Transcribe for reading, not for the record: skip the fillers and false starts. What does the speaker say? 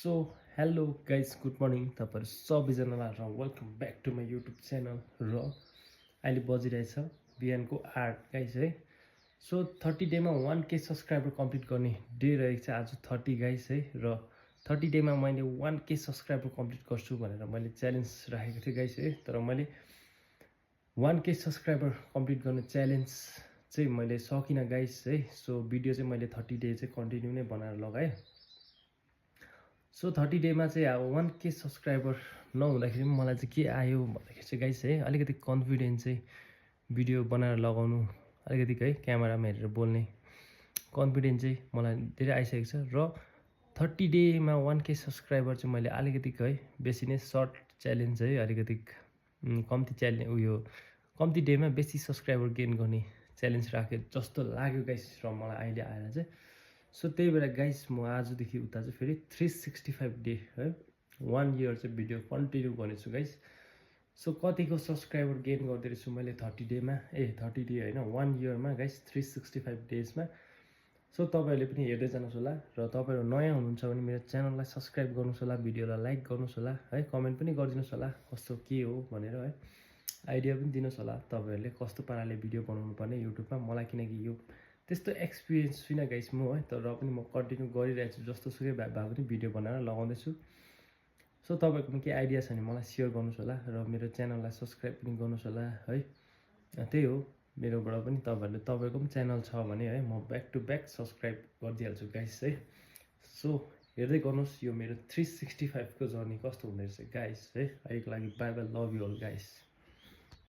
So hello guys good morning तपाईँहरू सबैजनालाई र welcome back to my YouTube channel र अहिले बजिरहेछ बिहानको 8 गाइज है। सो 30 डेमा 1K सब्सक्राइबर कम्प्लिट गर्ने डे रहेको छ आज 30 गाइज है। र 30 डेमा मैले 1K सब्सक्राइबर कम्प्लिट गर्छु भनेर मैले च्यालेन्ज राखेको थिएँ गाइज है। तर मैले 1K सब्सक्राइबर कम्प्लिट गर्ने च्यालेन्ज चाहिँ मैले सकिनँ गाइज है। सो भिडियो चाहिँ मैले 30 डे चाहिँ कन्टिन्यू नै बनाएर लगाएँ। सो 30 डेमा चाहिँ अब 1K सब्सक्राइबर नहुँदाखेरि मलाई चाहिँ के आयो भन्दाखेरि चाहिँ गाइस है अलिकति कन्फिडेन्स चाहिँ भिडियो बनाएर लगाउनु अलिकति है क्यामेरामा हेरेर बोल्ने कन्फिडेन्स चाहिँ मलाई धेरै आइसकेको छ। र 30 डेमा 1K सब्सक्राइबर चाहिँ मैले अलिकति है बेसी नै सर्ट च्यालेन्ज है अलिकति कम्ती च्यालेन्ज उयो कम्ती डेमा बेसी सब्सक्राइबर गेन गर्ने च्यालेन्ज राखेँ जस्तो लाग्यो गाइस र मलाई अहिले आएर चाहिँ। सो त्यही भएर गाइस म आजदेखि उता चाहिँ फेरि 365 डे है 1 इयर चाहिँ भिडियो कन्टिन्यू गर्नेछु गाइस। सो कतिको सब्सक्राइबर गेन गर्दै रहेछु मैले 30 डेमा 30 डे होइन 1 इयरमा गाइस 365 डेजमा। सो तपाईँहरूले पनि हेर्दै जानुहोस् होला र तपाईँहरू नयाँ हुनुहुन्छ भने मेरो च्यानललाई सब्सक्राइब गर्नुहोस् होला, भिडियोलाई लाइक गर्नुहोस् होला है, कमेन्ट पनि गरिदिनुहोस् होला कस्तो के हो भनेर है, आइडिया पनि दिनुहोस् होला तपाईँहरूले कस्तो पाराले भिडियो बनाउनु पर्ने युट्युबमा। मलाई किनकि यो त्यस्तो एक्सपिरियन्स छुइनँ गाइस म है, तर पनि म कन्टिन्यू गरिरहेको छु जस्तो सुकै भए पनि भिडियो बनाएर लगाउँदैछु। सो तपाईँहरूकोमा के आइडिया छ भने मलाई सेयर गर्नुहोस् होला र मेरो च्यानललाई सब्सक्राइब पनि गर्नुहोस् होला है। त्यही हो मेरोबाट पनि तपाईँहरूको पनि च्यानल छ भने है म ब्याक टु ब्याक सब्सक्राइब गरिदिइहाल्छु गाइस है। सो हेर्दै गर्नुहोस् यो मेरो 365 को जर्नी कस्तो हुँदो रहेछ गाइस है। अहिलेको लागि bye bye, love you all guys.